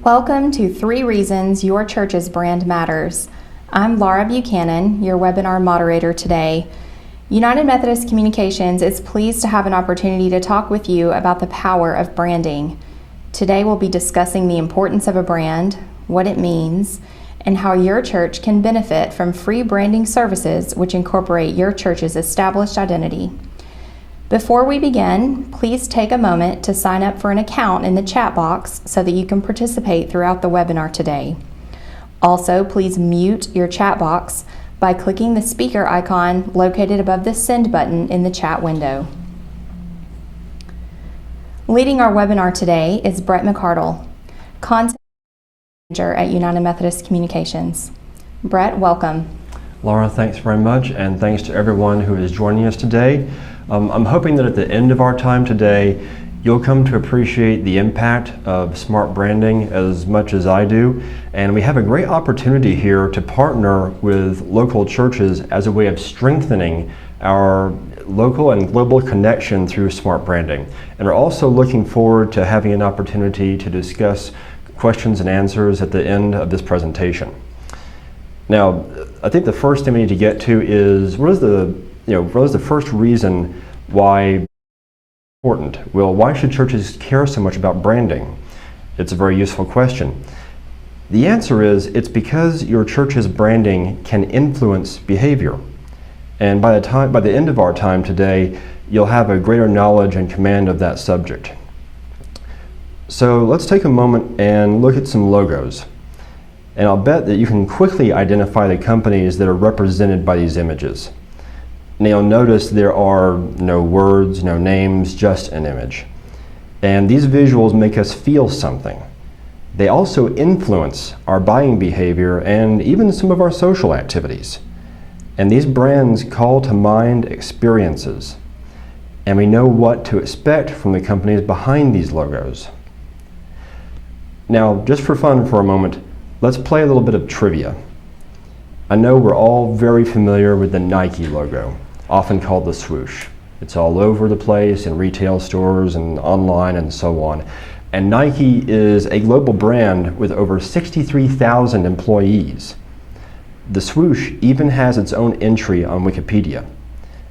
Welcome to 3 Reasons Your Church's Brand Matters. I'm Laura Buchanan, your webinar moderator today. United Methodist Communications is pleased to have an opportunity to talk with you about the power of branding. Today we'll be discussing the importance of a brand, what it means, and how your church can benefit from free branding services which incorporate your church's established identity. Before we begin, please take a moment to sign up for an account in the chat box so that you can participate throughout the webinar today. Also, please mute your chat box by clicking the speaker icon located above the send button in the chat window. Leading our webinar today is Brett McCardle, Content Manager at United Methodist Communications. Brett, welcome. Laura, thanks very much, and thanks to everyone who is joining us today. I'm hoping that at the end of our time today, you'll come to appreciate the impact of smart branding as much as I do. And we have a great opportunity here to partner with local churches as a way of strengthening our local and global connection through smart branding. And we're also looking forward to having an opportunity to discuss questions and answers at the end of this presentation. Now, I think the first thing we need to get to is what is the first reason why it's important? Well, why should churches care so much about branding? It's a very useful question. The answer is it's because your church's branding can influence behavior. And by the end of our time today, you'll have a greater knowledge and command of that subject. So let's take a moment and look at some logos. And I'll bet that you can quickly identify the companies that are represented by these images. Now you'll notice there are no words, no names, just an image. And these visuals make us feel something. They also influence our buying behavior and even some of our social activities. And these brands call to mind experiences. And we know what to expect from the companies behind these logos. Now, just for fun for a moment, let's play a little bit of trivia. I know we're all very familiar with the Nike logo, often called the swoosh. It's all over the place in retail stores and online and so on. And Nike is a global brand with over 63,000 employees. The swoosh even has its own entry on Wikipedia.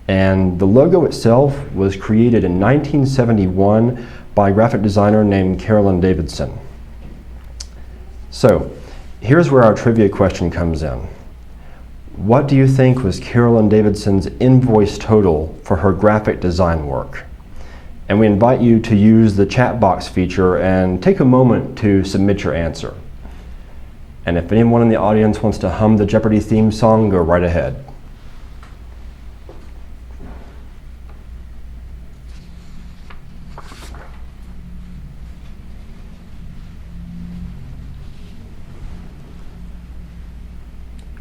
And the logo itself was created in 1971 by a graphic designer named Carolyn Davidson. So, here's where our trivia question comes in. What do you think was Carolyn Davidson's invoice total for her graphic design work? And we invite you to use the chat box feature and take a moment to submit your answer. And if anyone in the audience wants to hum the Jeopardy theme song, go right ahead.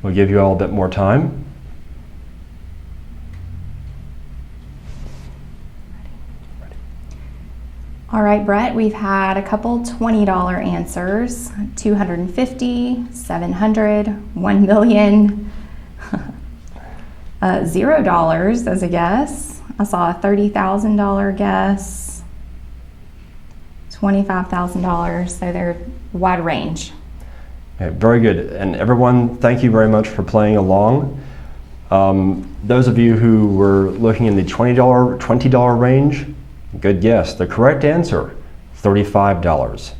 We'll give you all a bit more time. All right, Brett, we've had a couple $20 answers, $250, $700, $1 million, $0 as a guess. I saw a $30,000 guess, $25,000, so they're wide range. Okay, very good. And everyone, thank you very much for playing along. Those of you who were looking in the $20 range, good guess. The correct answer, $35.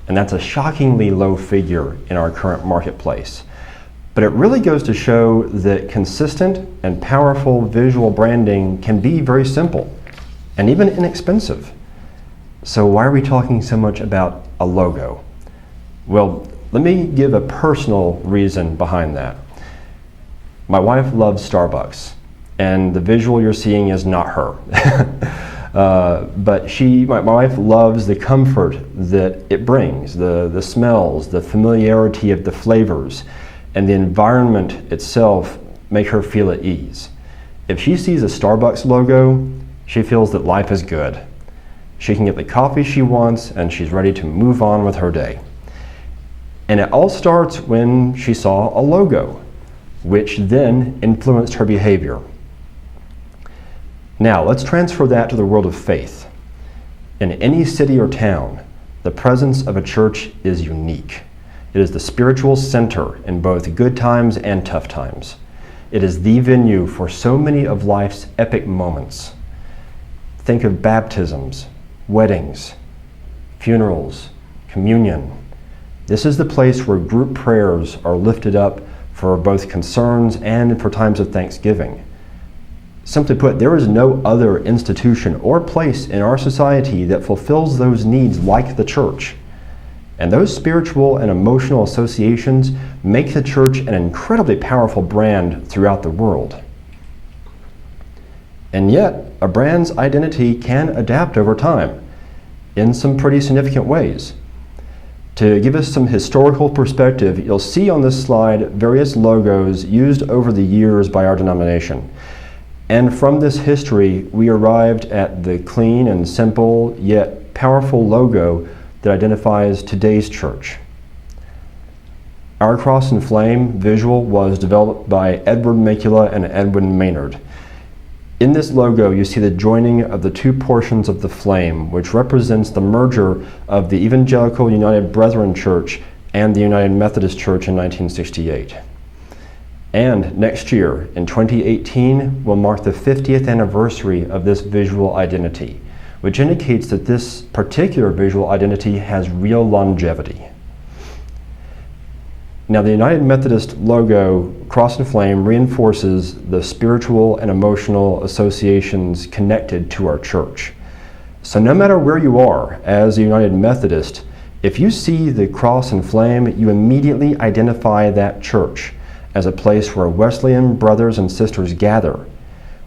And that's a shockingly low figure in our current marketplace. But it really goes to show that consistent and powerful visual branding can be very simple and even inexpensive. So why are we talking so much about a logo? Well, let me give a personal reason behind that. My wife loves Starbucks, and the visual you're seeing is not her. But my wife loves the comfort that it brings, the smells, the familiarity of the flavors, and the environment itself make her feel at ease. If she sees a Starbucks logo, she feels that life is good. She can get the coffee she wants, and she's ready to move on with her day. And it all starts when she saw a logo, which then influenced her behavior. Now, let's transfer that to the world of faith. In any city or town, The presence of a church is unique. It is the spiritual center in both good times and tough times. It is the venue for so many of life's epic moments. Think of baptisms, weddings, funerals, communion. This is the place where group prayers are lifted up for both concerns and for times of thanksgiving. Simply put, there is no other institution or place in our society that fulfills those needs like the church. And those spiritual and emotional associations make the church an incredibly powerful brand throughout the world. And yet, a brand's identity can adapt over time in some pretty significant ways. To give us some historical perspective, you'll see on this slide various logos used over the years by our denomination. And from this history, we arrived at the clean and simple yet powerful logo that identifies today's church. Our cross and flame visual was developed by Edward Mikula and Edwin Maynard. In this logo, you see the joining of the two portions of the flame, which represents the merger of the Evangelical United Brethren Church and the United Methodist Church in 1968. And next year, in 2018, will mark the 50th anniversary of this visual identity, which indicates that this particular visual identity has real longevity. Now, the United Methodist logo, cross and flame, reinforces the spiritual and emotional associations connected to our church. So no matter where you are as a United Methodist, if you see the cross and flame, you immediately identify that church as a place where Wesleyan brothers and sisters gather.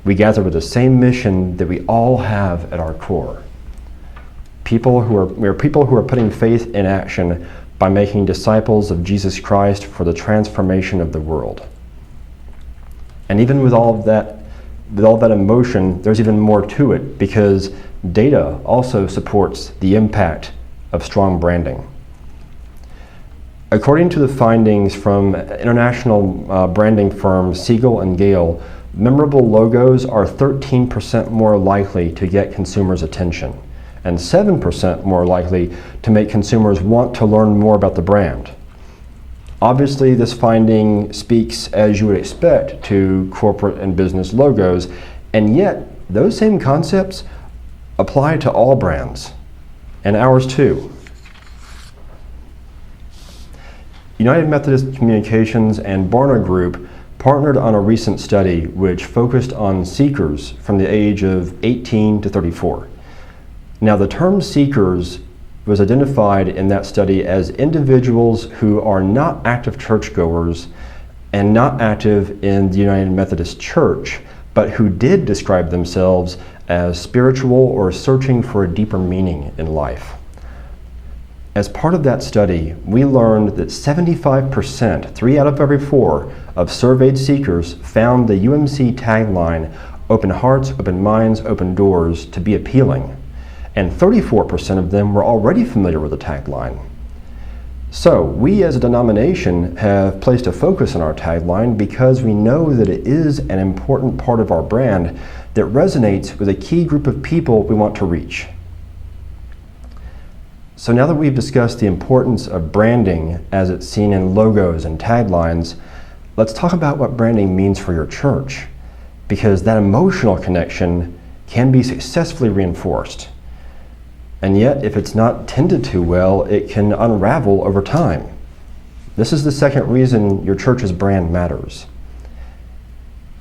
We gather with the same mission that we all have at our core. We are people who are putting faith in action by making disciples of Jesus Christ for the transformation of the world. And even with all of that emotion, there's even more to it, because data also supports the impact of strong branding. According to the findings from international branding firm Siegel and Gale, memorable logos are 13% more likely to get consumers' attention and 7% more likely to make consumers want to learn more about the brand. Obviously, this finding speaks, as you would expect, to corporate and business logos, and yet those same concepts apply to all brands, and ours too. United Methodist Communications and Barna Group partnered on a recent study which focused on seekers from the age of 18 to 34. Now, the term seekers was identified in that study as individuals who are not active churchgoers and not active in the United Methodist Church, but who did describe themselves as spiritual or searching for a deeper meaning in life. As part of that study, we learned that 75%, 3 out of every 4, of surveyed seekers found the UMC tagline, "Open hearts, open minds, open doors," to be appealing. And 34% of them were already familiar with the tagline. So we as a denomination have placed a focus on our tagline because we know that it is an important part of our brand that resonates with a key group of people we want to reach. So now that we've discussed the importance of branding as it's seen in logos and taglines, let's talk about what branding means for your church, because that emotional connection can be successfully reinforced. And yet, if it's not tended to well, it can unravel over time. This is the second reason your church's brand matters.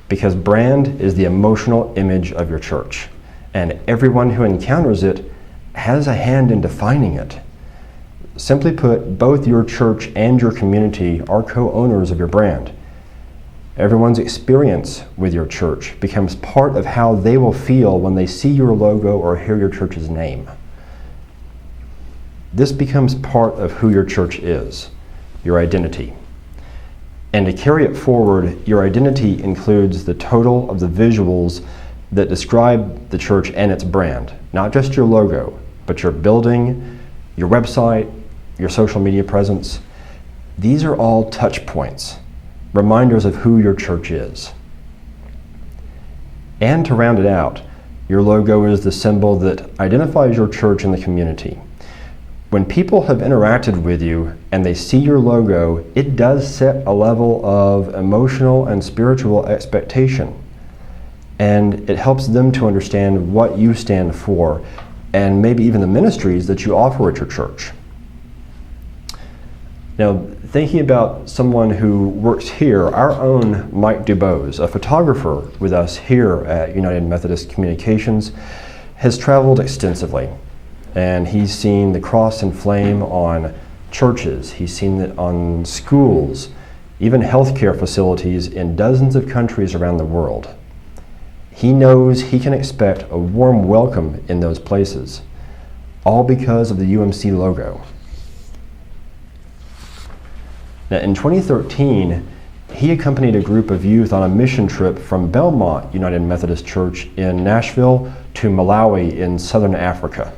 Because brand is the emotional image of your church, and everyone who encounters it has a hand in defining it. Simply put, both your church and your community are co-owners of your brand. Everyone's experience with your church becomes part of how they will feel when they see your logo or hear your church's name. This becomes part of who your church is, your identity. And to carry it forward, your identity includes the total of the visuals that describe the church and its brand, not just your logo, but your building, your website, your social media presence. These are all touch points, reminders of who your church is. And to round it out, your logo is the symbol that identifies your church in the community. When people have interacted with you and they see your logo, it does set a level of emotional and spiritual expectation. And it helps them to understand what you stand for and maybe even the ministries that you offer at your church. Now, thinking about someone who works here, our own Mike Dubose, a photographer with us here at United Methodist Communications, has traveled extensively. And he's seen the cross and flame on churches, he's seen it on schools, even healthcare facilities in dozens of countries around the world. He knows he can expect a warm welcome in those places, all because of the UMC logo. Now, in 2013, he accompanied a group of youth on a mission trip from Belmont United Methodist Church in Nashville to Malawi in southern Africa.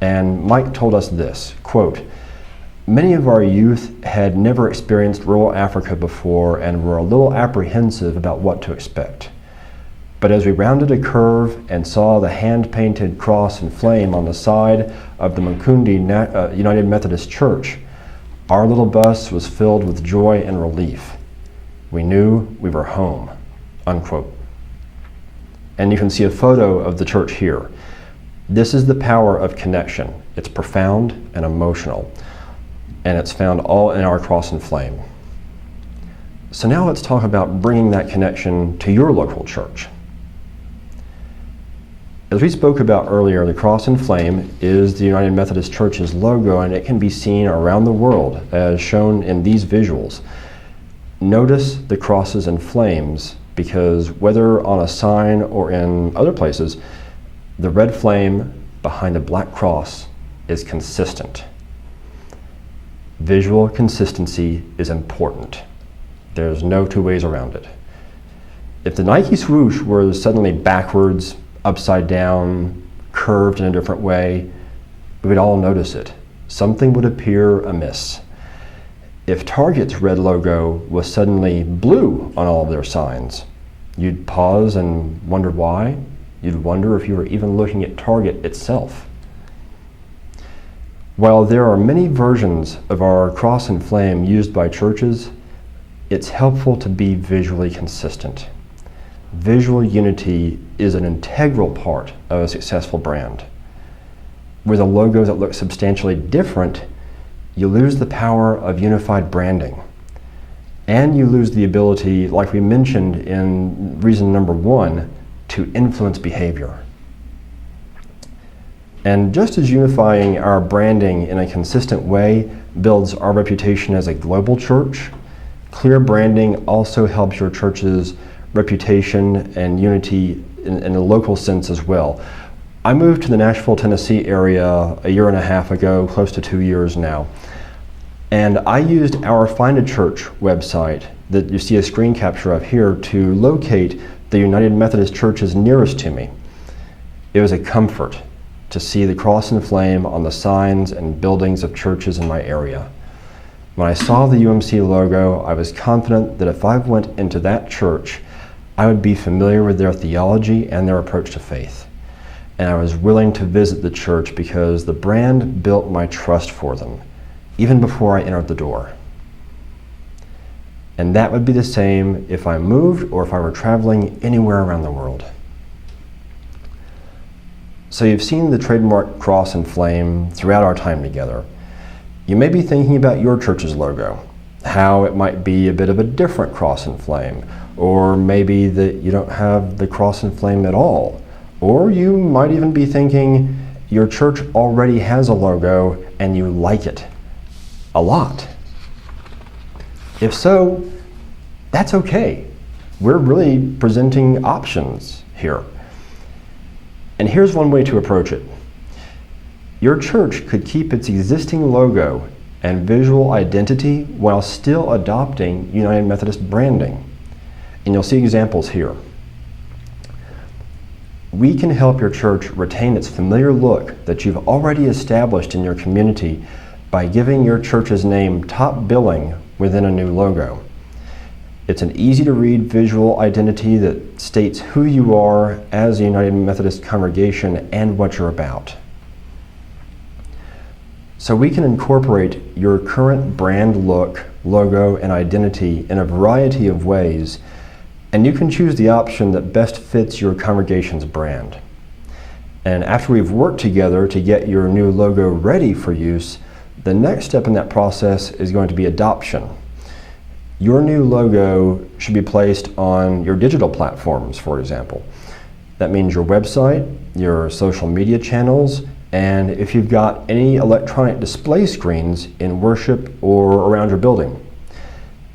And Mike told us this, quote, "Many of our youth had never experienced rural Africa before and were a little apprehensive about what to expect. But as we rounded a curve and saw the hand-painted cross and flame on the side of the Mkundi United Methodist Church, our little bus was filled with joy and relief. We knew we were home," unquote. And you can see a photo of the church here. This is the power of connection. It's profound and emotional, and it's found all in our cross and flame. So now let's talk about bringing that connection to your local church. As we spoke about earlier, the cross and flame is the United Methodist Church's logo, and it can be seen around the world as shown in these visuals. Notice the crosses and flames, because whether on a sign or in other places, the red flame behind the black cross is consistent. Visual consistency is important. There's no two ways around it. If the Nike swoosh were suddenly backwards, upside down, curved in a different way, we would all notice it. Something would appear amiss. If Target's red logo was suddenly blue on all of their signs, you'd pause and wonder why. You'd wonder if you were even looking at Target itself. While there are many versions of our cross and flame used by churches, it's helpful to be visually consistent. Visual unity is an integral part of a successful brand. With a logo that looks substantially different, you lose the power of unified branding. And you lose the ability, like we mentioned in reason number 1, to influence behavior. And just as unifying our branding in a consistent way builds our reputation as a global church, clear branding also helps your church's reputation and unity in a local sense as well. I moved to the Nashville, Tennessee area a year and a half ago, close to 2 years now. And I used our Find a Church website that you see a screen capture of here to locate the United Methodist churches nearest to me. It was a comfort to see the cross and flame on the signs and buildings of churches in my area. When I saw the UMC logo, I was confident that if I went into that church, I would be familiar with their theology and their approach to faith. And I was willing to visit the church because the brand built my trust for them, even before I entered the door. And that would be the same if I moved or if I were traveling anywhere around the world. So you've seen the trademark cross and flame throughout our time together. You may be thinking about your church's logo, how it might be a bit of a different cross and flame, or maybe that you don't have the cross and flame at all. Or you might even be thinking your church already has a logo and you like it a lot. If so, that's okay. We're really presenting options here. And here's one way to approach it. Your church could keep its existing logo and visual identity while still adopting United Methodist branding. And you'll see examples here. We can help your church retain its familiar look that you've already established in your community by giving your church's name top billing within a new logo. It's an easy-to-read visual identity that states who you are as a United Methodist congregation and what you're about. So we can incorporate your current brand look, logo, and identity in a variety of ways, and you can choose the option that best fits your congregation's brand. And after we've worked together to get your new logo ready for use, the next step in that process is going to be adoption. Your new logo should be placed on your digital platforms, for example. That means your website, your social media channels, and if you've got any electronic display screens in worship or around your building.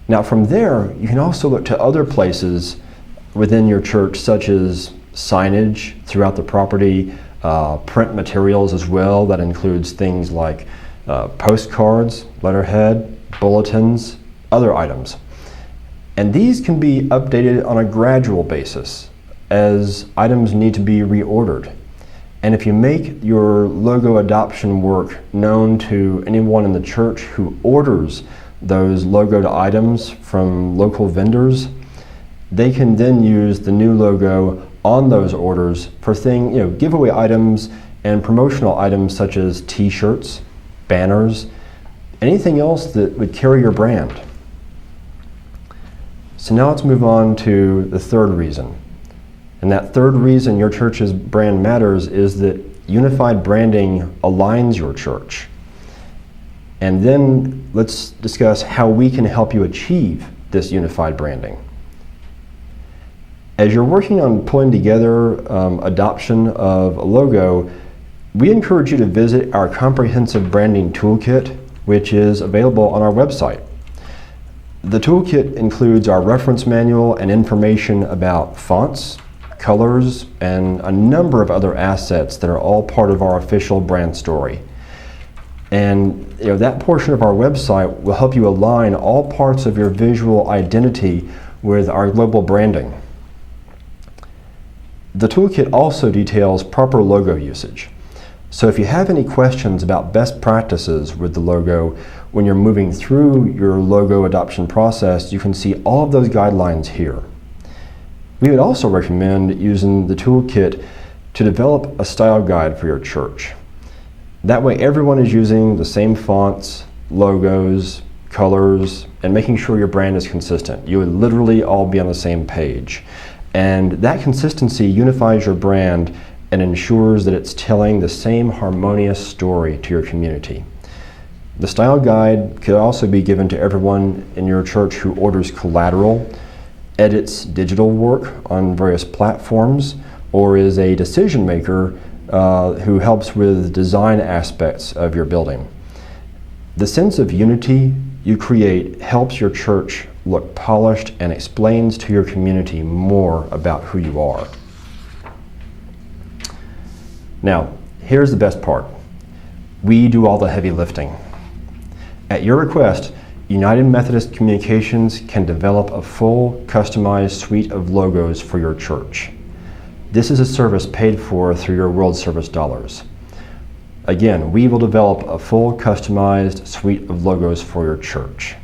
Now from there, you can also look to other places within your church, such as signage throughout the property, print materials as well. That includes things like postcards, letterhead, bulletins, other items. And these can be updated on a gradual basis as items need to be reordered. And if you make your logo adoption work known to anyone in the church who orders those logoed items from local vendors, they can then use the new logo on those orders for giveaway items and promotional items such as t-shirts, banners, anything else that would carry your brand. So now let's move on to the third reason. And that third reason your church's brand matters is that unified branding aligns your church. And then let's discuss how we can help you achieve this unified branding. As you're working on pulling together adoption of a logo, we encourage you to visit our comprehensive branding toolkit, which is available on our website. The toolkit includes our reference manual and information about fonts, colors, and a number of other assets that are all part of our official brand story. And that portion of our website will help you align all parts of your visual identity with our global branding. The toolkit also details proper logo usage. So if you have any questions about best practices with the logo when you're moving through your logo adoption process, you can see all of those guidelines here. We would also recommend using the toolkit to develop a style guide for your church. That way everyone is using the same fonts, logos, colors, and making sure your brand is consistent. You would literally all be on the same page. And that consistency unifies your brand and ensures that it's telling the same harmonious story to your community. The style guide could also be given to everyone in your church who orders collateral, edits digital work on various platforms, or is a decision maker who helps with design aspects of your building. The sense of unity you create helps your church look polished and explains to your community more about who you are. Now, here's the best part. We do all the heavy lifting. At your request, United Methodist Communications can develop a full, customized suite of logos for your church. This is a service paid for through your World Service dollars. Again, we will develop a full, customized suite of logos for your church.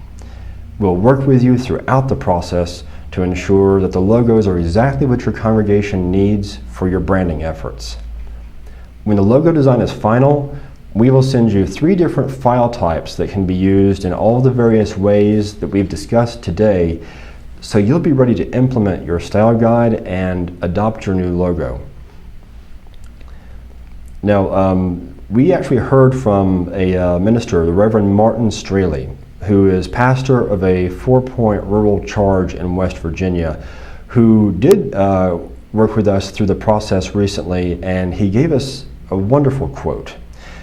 We'll work with you throughout the process to ensure that the logos are exactly what your congregation needs for your branding efforts. When the logo design is final, we will send you 3 different file types that can be used in all the various ways that we've discussed today, so you'll be ready to implement your style guide and adopt your new logo. Now, we actually heard from a minister, the Reverend Martin Straley, who is pastor of a 4-point rural charge in West Virginia, who did work with us through the process recently, and he gave us a wonderful quote.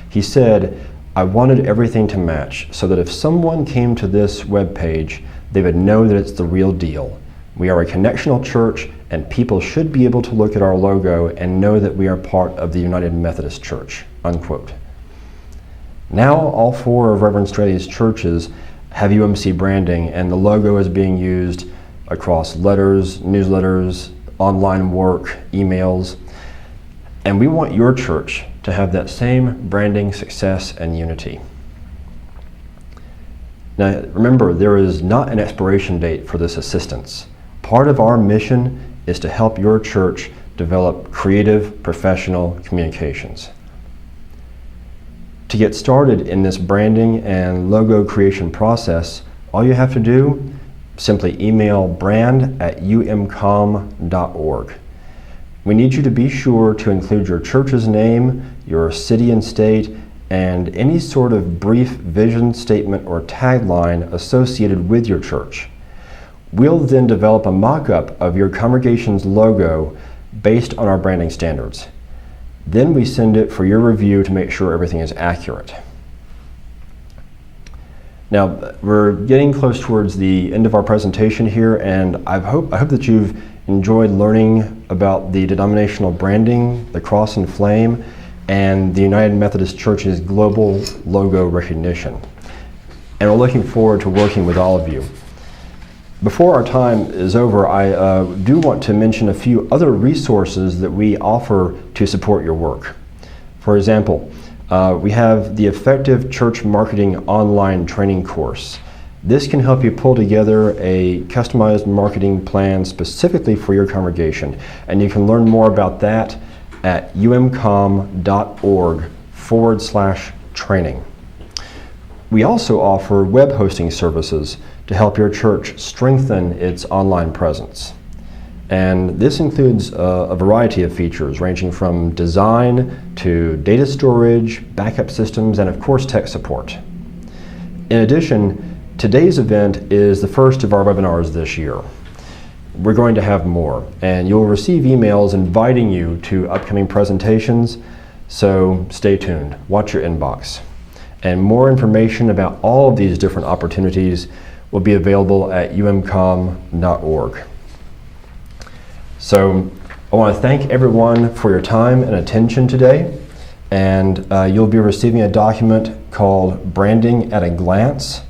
He said, "I wanted everything to match so that if someone came to this web page, they would know that it's the real deal. We are a connectional church, and people should be able to look at our logo and know that we are part of the United Methodist Church," unquote. Now all 4 of Reverend Straley's churches have UMC branding, and the logo is being used across letters, newsletters, online work, emails. And we want your church to have that same branding success and unity. Now remember, there is not an expiration date for this assistance. Part of our mission is to help your church develop creative, professional communications. To get started in this branding and logo creation process, all you have to do, simply email brand@umcom.org. We need you to be sure to include your church's name, your city and state, and any sort of brief vision statement or tagline associated with your church. We'll then develop a mock-up of your congregation's logo based on our branding standards. Then we send it for your review to make sure everything is accurate. Now, we're getting close towards the end of our presentation here, and I hope that you've enjoyed learning about the denominational branding, the cross and flame, and the United Methodist Church's global logo recognition. And we're looking forward to working with all of you. Before our time is over, I do want to mention a few other resources that we offer to support your work. For example, we have the Effective Church Marketing online training course. This can help you pull together a customized marketing plan specifically for your congregation, and you can learn more about that at umcom.org/training. We also offer web hosting services to help your church strengthen its online presence. And this includes a variety of features ranging from design to data storage, backup systems, and of course tech support. In addition, today's event is the first of our webinars this year. We're going to have more, and you'll receive emails inviting you to upcoming presentations, so stay tuned, watch your inbox. And more information about all of these different opportunities will be available at umcom.org. So I want to thank everyone for your time and attention today, and you'll be receiving a document called Branding at a Glance,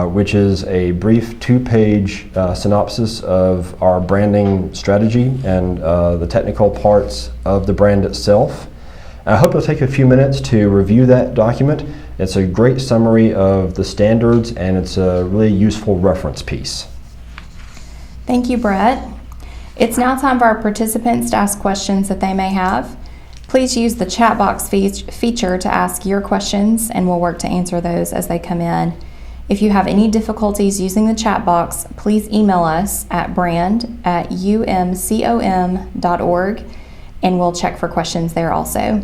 which is a brief 2-page synopsis of our branding strategy and the technical parts of the brand itself. I hope you'll take a few minutes to review that document. It's a great summary of the standards, and it's a really useful reference piece. Thank you, Brett. It's now time for our participants to ask questions that they may have. Please use the chat box feature to ask your questions, and we'll work to answer those as they come in. If you have any difficulties using the chat box, please email us at brand@umcom.org, and we'll check for questions there also.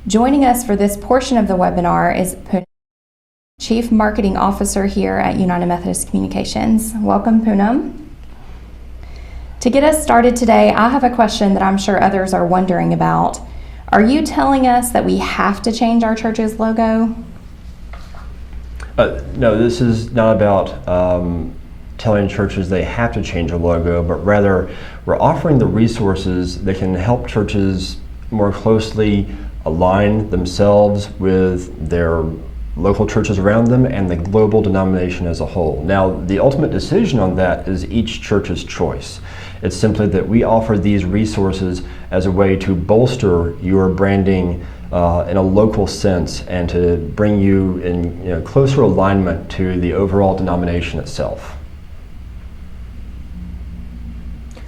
Joining us for this portion of the webinar is Chief Marketing Officer here at United Methodist Communications. Welcome, Poonam. To get us started today, I have a question that I'm sure others are wondering about. Are you telling us that we have to change our church's logo? No, this is not about telling churches they have to change their logo, but rather we're offering the resources that can help churches more closely align themselves with their local churches around them and the global denomination as a whole. Now, the ultimate decision on that is each church's choice. It's simply that we offer these resources as a way to bolster your branding in a local sense and to bring you in closer alignment to the overall denomination itself.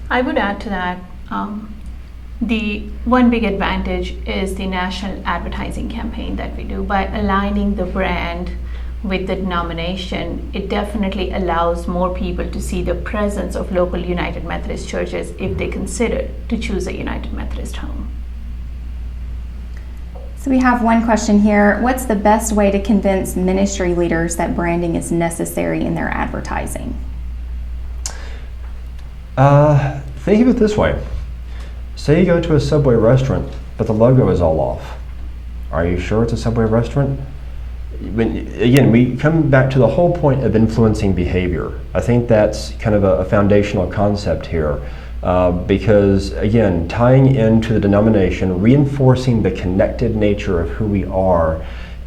I would add to that, the one big advantage is the national advertising campaign that we do. By aligning the brand with the denomination, it definitely allows more people to see the presence of local United Methodist churches if they consider to choose a United Methodist home. So we have one question here. What's the best way to convince ministry leaders that branding is necessary in their advertising? Think of it this way. Say you go to a Subway restaurant, but the logo is all off. Are you sure it's a Subway restaurant? Again, we come back to the whole point of influencing behavior. I think that's kind of a foundational concept here. Because again, tying into the denomination, reinforcing the connected nature of who we are,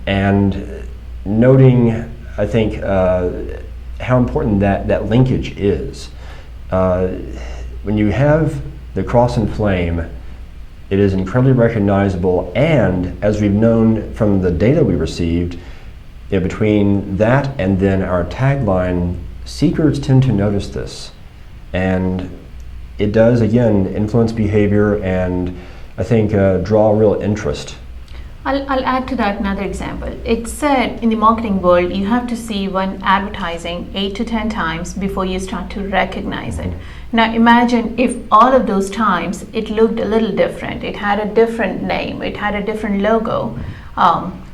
and noting, I think, how important that linkage is. When you have the cross and flame, it is incredibly recognizable, and as we've known from the data we received, between that and then our tagline, seekers tend to notice this. And it does, again, influence behavior and I think draw real interest. I'll add to that another example. It said in the marketing world, you have to see one advertising 8 to 10 times before you start to recognize it. Now imagine if all of those times it looked a little different. It had a different name, it had a different logo,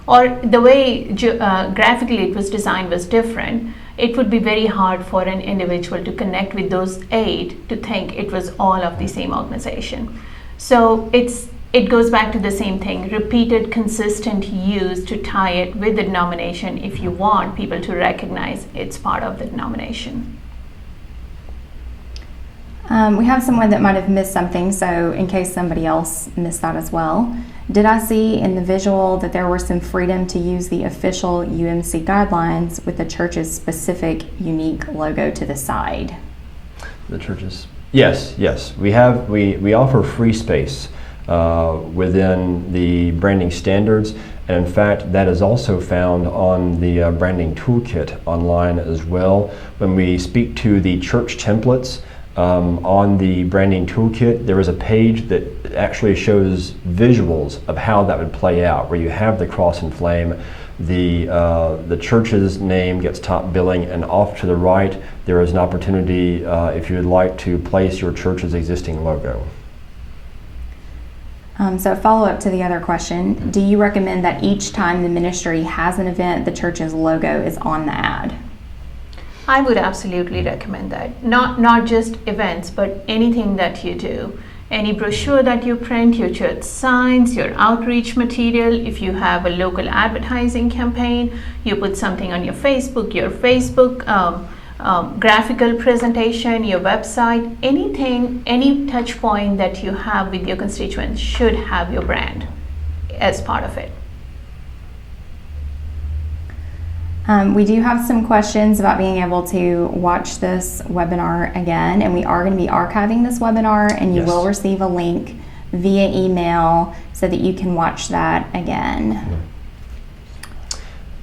or the way graphically it was designed was different. It would be very hard for an individual to connect with those 8 to think it was all of the same organization. So it goes back to the same thing, repeated, consistent use to tie it with the denomination if you want people to recognize it's part of the denomination. We have someone that might have missed something, so in case somebody else missed that as well. Did I see in the visual that there were some freedom to use the official UMC guidelines with the church's specific unique logo to the side? The churches? Yes. We offer free space within the branding standards, and in fact that is also found on the branding toolkit online as well. When we speak to the church templates on the branding toolkit, there is a page that actually shows visuals of how that would play out, where you have the cross and flame, the church's name gets top billing, and off to the right there is an opportunity if you would like to place your church's existing logo. So a follow-up to the other question, do you recommend that each time the ministry has an event, the church's logo is on the ad? I would absolutely recommend that. Not just events, but anything that you do. Any brochure that you print, your church signs, your outreach material, if you have a local advertising campaign, you put something on your Facebook graphical presentation, your website, anything, any touch point that you have with your constituents should have your brand as part of it. We do have some questions about being able to watch this webinar again, and we are going to be archiving this webinar, and you will receive a link via email so that you can watch that again.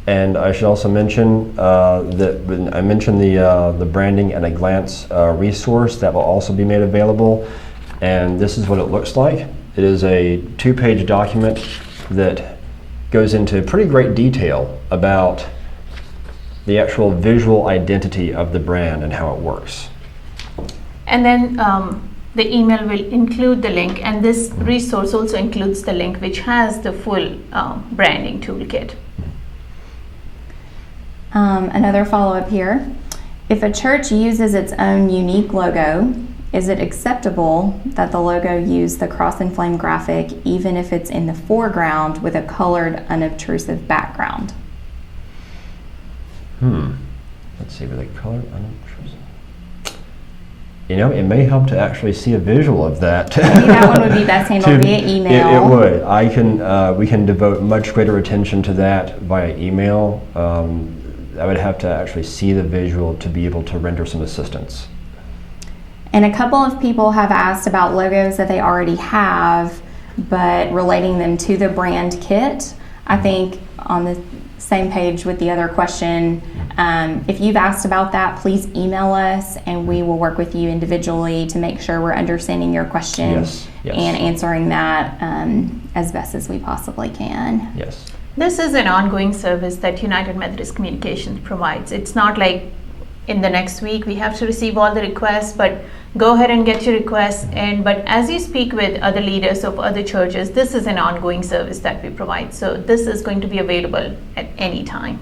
And I should also mention that when I mentioned the Branding at a Glance resource that will also be made available, and this is what it looks like. It is a 2-page document that goes into pretty great detail about the actual visual identity of the brand and how it works. And then the email will include the link, and this resource also includes the link which has the full branding toolkit. Another follow-up here. If a church uses its own unique logo, is it acceptable that the logo use the cross and flame graphic even if it's in the foreground with a colored, unobtrusive background? Let's see, with a colored, unobtrusive. You know, it may help to actually see a visual of that. Maybe that one would be best handled via email. It would. We can devote much greater attention to that via email. I would have to actually see the visual to be able to render some assistance. And a couple of people have asked about logos that they already have, but relating them to the brand kit. I think on the same page with the other question, if you've asked about that, please email us and we will work with you individually to make sure we're understanding your question and answering that as best as we possibly can. Yes. This is an ongoing service that United Methodist Communications provides. It's not like in the next week we have to receive all the requests, but go ahead and get your requests. But as you speak with other leaders of other churches, this is an ongoing service that we provide. So this is going to be available at any time.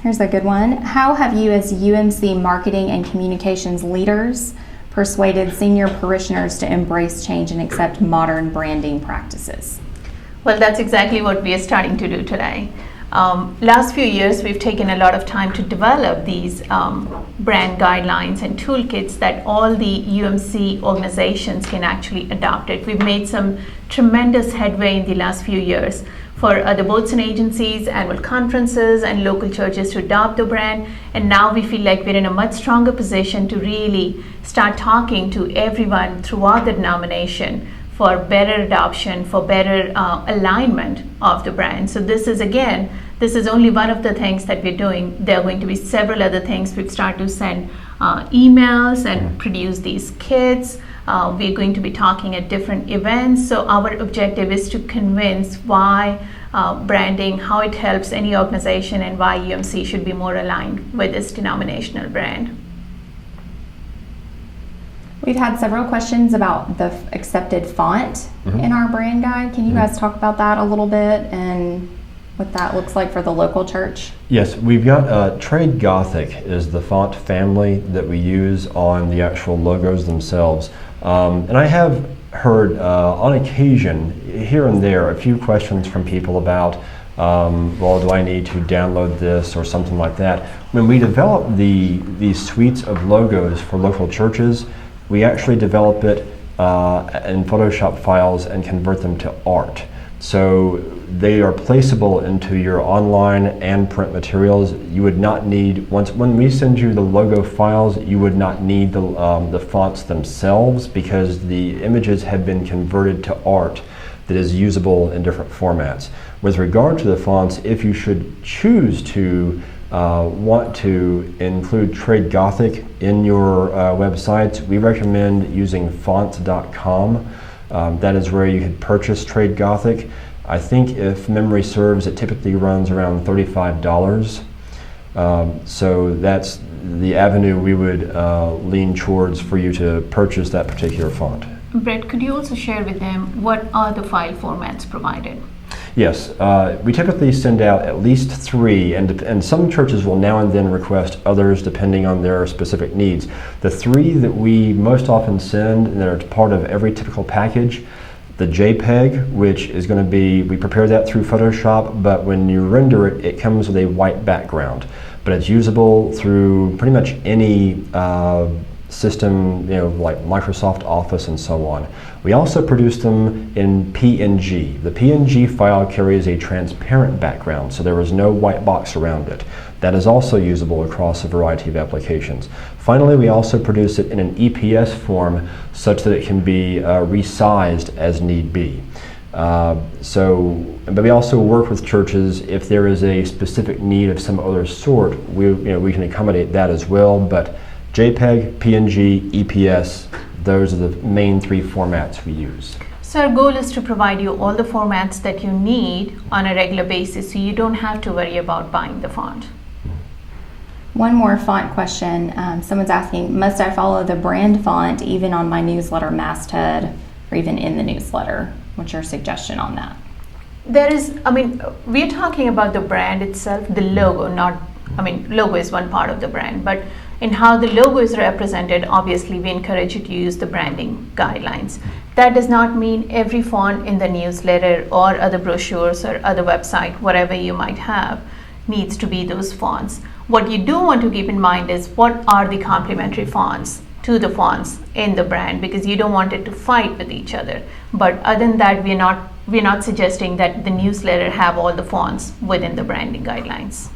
Here's a good one. How have you as UMC marketing and communications leaders persuaded senior parishioners to embrace change and accept modern branding practices? Well, that's exactly what we are starting to do today. Last few years, we've taken a lot of time to develop these brand guidelines and toolkits that all the UMC organizations can actually adopt it. We've made some tremendous headway in the last few years for other boards and agencies, annual conferences, and local churches to adopt the brand. And now we feel like we're in a much stronger position to really start talking to everyone throughout the denomination for better adoption, for better alignment of the brand. So this is only one of the things that we're doing. There are going to be several other things. We've started to send emails and produce these kits. We're going to be talking at different events. So our objective is to convince why branding, how it helps any organization, and why UMC should be more aligned with this denominational brand. We've had several questions about the accepted font in our brand guide. Can you guys talk about that a little bit and what that looks like for the local church? Yes, we've got Trade Gothic is the font family that we use on the actual logos themselves. And I have heard on occasion, here and there, a few questions from people about, well, do I need to download this or something like that? When we develop these suites of logos for local churches, we actually develop it in Photoshop files and convert them to art. So they are placeable into your online and print materials. You would not need, when we send you the logo files, you would not need the fonts themselves, because the images have been converted to art that is usable in different formats. With regard to the fonts, if you should choose to want to include Trade Gothic in your websites, we recommend using fonts.com. That is where you could purchase Trade Gothic. I think if memory serves, it typically runs around $35. So that's the avenue we would lean towards for you to purchase that particular font. Brett, could you also share with them what are the file formats provided? Yes, we typically send out at least 3, and some churches will now and then request others depending on their specific needs. The 3 that we most often send, and that are part of every typical package: the JPEG, which is going to be, we prepare that through Photoshop, but when you render it, it comes with a white background. But it's usable through pretty much any system, like Microsoft Office and so on. We also produce them in PNG. The PNG file carries a transparent background, so there is no white box around it. That is also usable across a variety of applications. Finally, we also produce it in an EPS form such that it can be resized as need be. But we also work with churches if there is a specific need of some other sort. We can accommodate that as well. But JPEG, PNG, EPS, those are the main 3 formats we use. So our goal is to provide you all the formats that you need on a regular basis, so you don't have to worry about buying the font. One more font question. Someone's asking, must I follow the brand font even on my newsletter masthead or even in the newsletter? What's your suggestion on that? We're talking about the brand itself, the logo, logo is one part of the brand, but in how the logo is represented, obviously we encourage you to use the branding guidelines. That does not mean every font in the newsletter or other brochures or other website, whatever you might have, needs to be those fonts. What you do want to keep in mind is what are the complementary fonts to the fonts in the brand, because you don't want it to fight with each other. But other than that, we're not suggesting that the newsletter have all the fonts within the branding guidelines.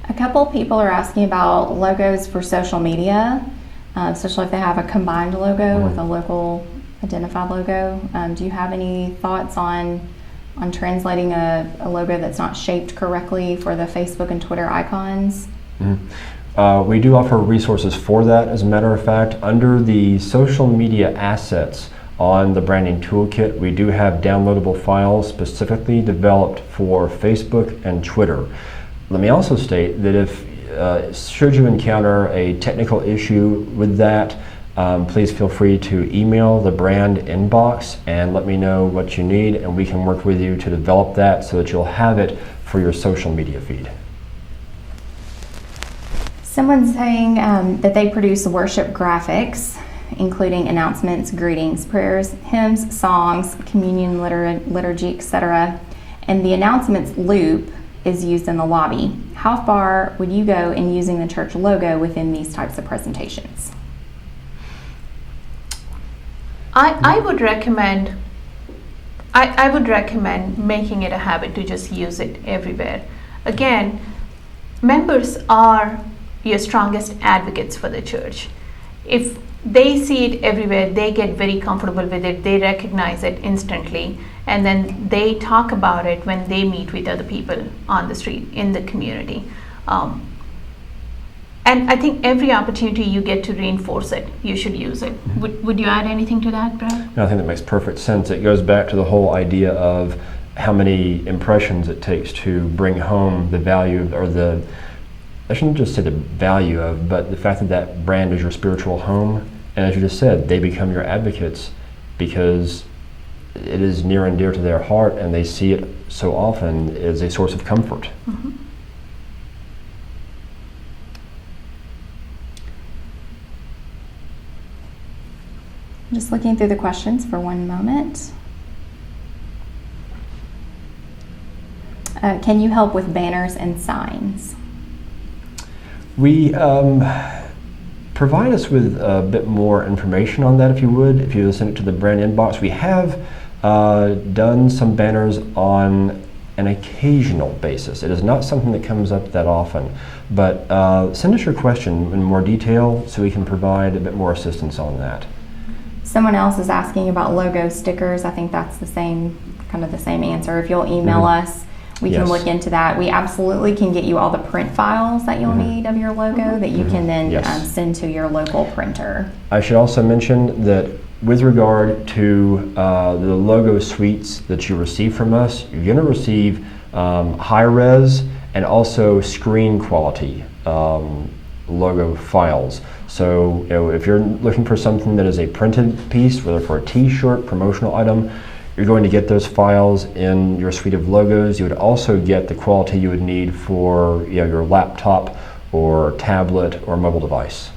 A couple people are asking about logos for social media, especially if they have a combined logo with a local identified logo. Do you have any thoughts on translating a logo that's not shaped correctly for the Facebook and Twitter icons? We do offer resources for that. As a matter of fact, under the social media assets on the branding toolkit, we do have downloadable files specifically developed for Facebook and Twitter. Let me also state that if should you encounter a technical issue with that, please feel free to email the brand inbox and let me know what you need, and we can work with you to develop that so that you'll have it for your social media feed. Someone's saying that they produce worship graphics, including announcements, greetings, prayers, hymns, songs, communion, liturgy, etc. And the announcements loop is used in the lobby. How far would you go in using the church logo within these types of presentations? I would recommend making it a habit to just use it everywhere. Again, members are your strongest advocates for the church. If they see it everywhere, they get very comfortable with it, they recognize it instantly, and then they talk about it when they meet with other people on the street, in the community. And And I think every opportunity you get to reinforce it, you should use it. Would you add anything to that, Brad? No, I think that makes perfect sense. It goes back to the whole idea of how many impressions it takes to bring home the value, or I shouldn't just say the value of, but the fact that that brand is your spiritual home. And as you just said, they become your advocates because it is near and dear to their heart, and they see it so often as a source of comfort. Mm-hmm. Just looking through the questions for one moment. Can you help with banners and signs? We provide us with a bit more information on that, if you would. If you send it to the brand inbox, we have done some banners on an occasional basis. It is not something that comes up that often, but send us your question in more detail so we can provide a bit more assistance on that. Someone else is asking about logo stickers. I think that's the same answer. If you'll email us, we can look into that. We absolutely can get you all the print files that you'll need of your logo that you can then send to your local printer. I should also mention that with regard to the logo suites that you receive from us, you're going to receive high res and also screen quality logo files. So if you're looking for something that is a printed piece, whether for a t-shirt, promotional item, you're going to get those files in your suite of logos. You would also get the quality you would need for your laptop or tablet or mobile device.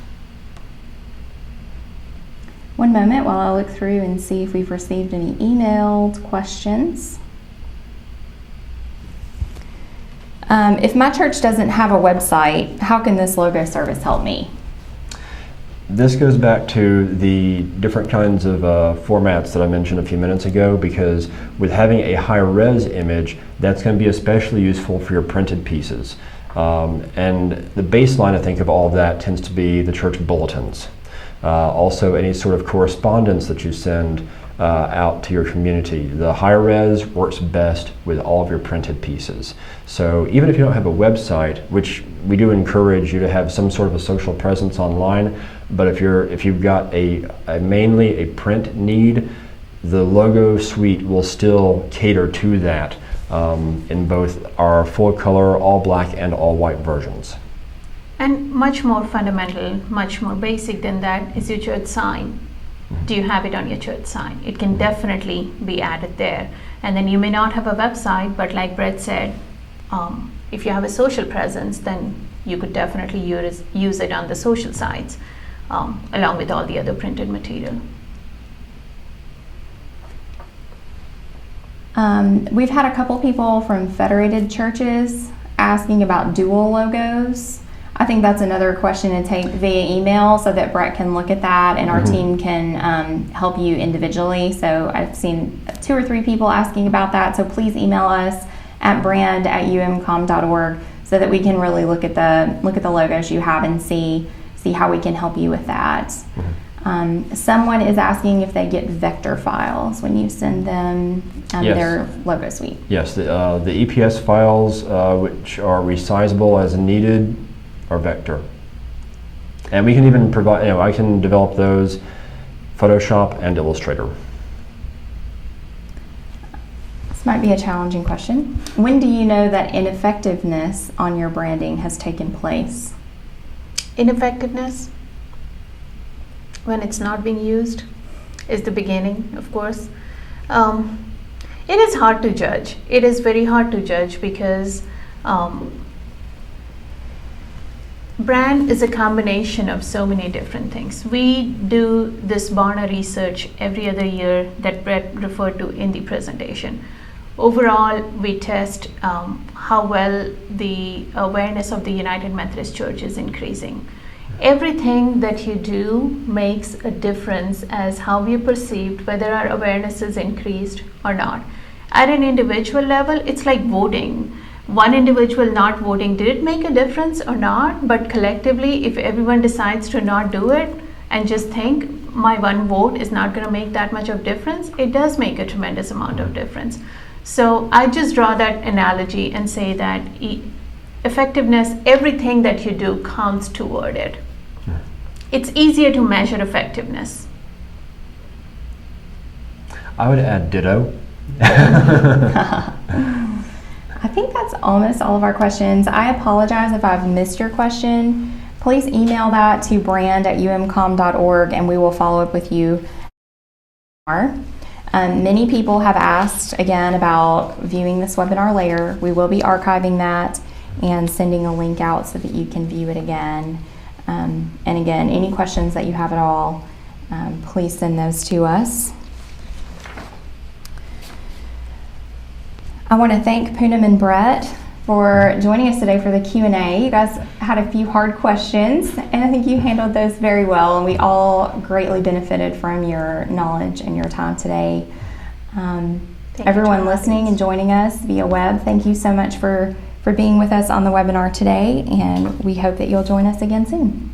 One moment while I look through and see if we've received any emailed questions. If my church doesn't have a website, how can this logo service help me? This goes back to the different kinds of formats that I mentioned a few minutes ago, because with having a high-res image, that's going to be especially useful for your printed pieces. And the baseline, I think, of all of that tends to be the church bulletins. Also, any sort of correspondence that you send out to your community. The high-res works best with all of your printed pieces. So even if you don't have a website, which we do encourage you to have some sort of a social presence online, but if you've got mainly a print need, the logo suite will still cater to that in both our full color, all black and all white versions. And much more fundamental, much more basic than that is your church sign. Do you have it on your church sign? It can definitely be added there. And then you may not have a website, but like Brett said, if you have a social presence, then you could definitely use it on the social sites, along with all the other printed material. We've had a couple people from federated churches asking about dual logos. I think that's another question to take via email so that Brett can look at that and our team can help you individually. So I've seen 2 or 3 people asking about that. So please email us at brand@umcom.org so that we can really look at the logos you have and see how we can help you with that. Someone is asking if they get vector files when you send them their logo suite. Yes, the EPS files, which are resizable as needed, are vector. And we can even provide, I can develop those Photoshop and Illustrator. This might be a challenging question. When do you know that ineffectiveness on your branding has taken place? Ineffectiveness, when it's not being used, is the beginning, of course. It is hard to judge. It is very hard to judge because brand is a combination of so many different things. We do this Barna research every other year that Brett referred to in the presentation. Overall, we test how well the awareness of the United Methodist Church is increasing. Everything that you do makes a difference as how we are perceived, whether our awareness is increased or not. At an individual level, it's like voting. One individual not voting, did it make a difference or not? But collectively, if everyone decides to not do it and just think my one vote is not going to make that much of difference, it does make a tremendous amount of difference. So I just draw that analogy and say that effectiveness, everything that you do counts toward it. It's easier to measure effectiveness. I would add ditto. I think that's almost all of our questions. I apologize if I've missed your question. Please email that to brand@umcom.org and we will follow up with you. Many people have asked again about viewing this webinar later. We will be archiving that and sending a link out so that you can view it again. And again, any questions that you have at all, please send those to us. I want to thank Poonam and Brett for joining us today for the Q&A. You guys had a few hard questions, and I think you handled those very well, and we all greatly benefited from your knowledge and your time today. Everyone listening and joining us via web, thank you so much for being with us on the webinar today, and we hope that you'll join us again soon.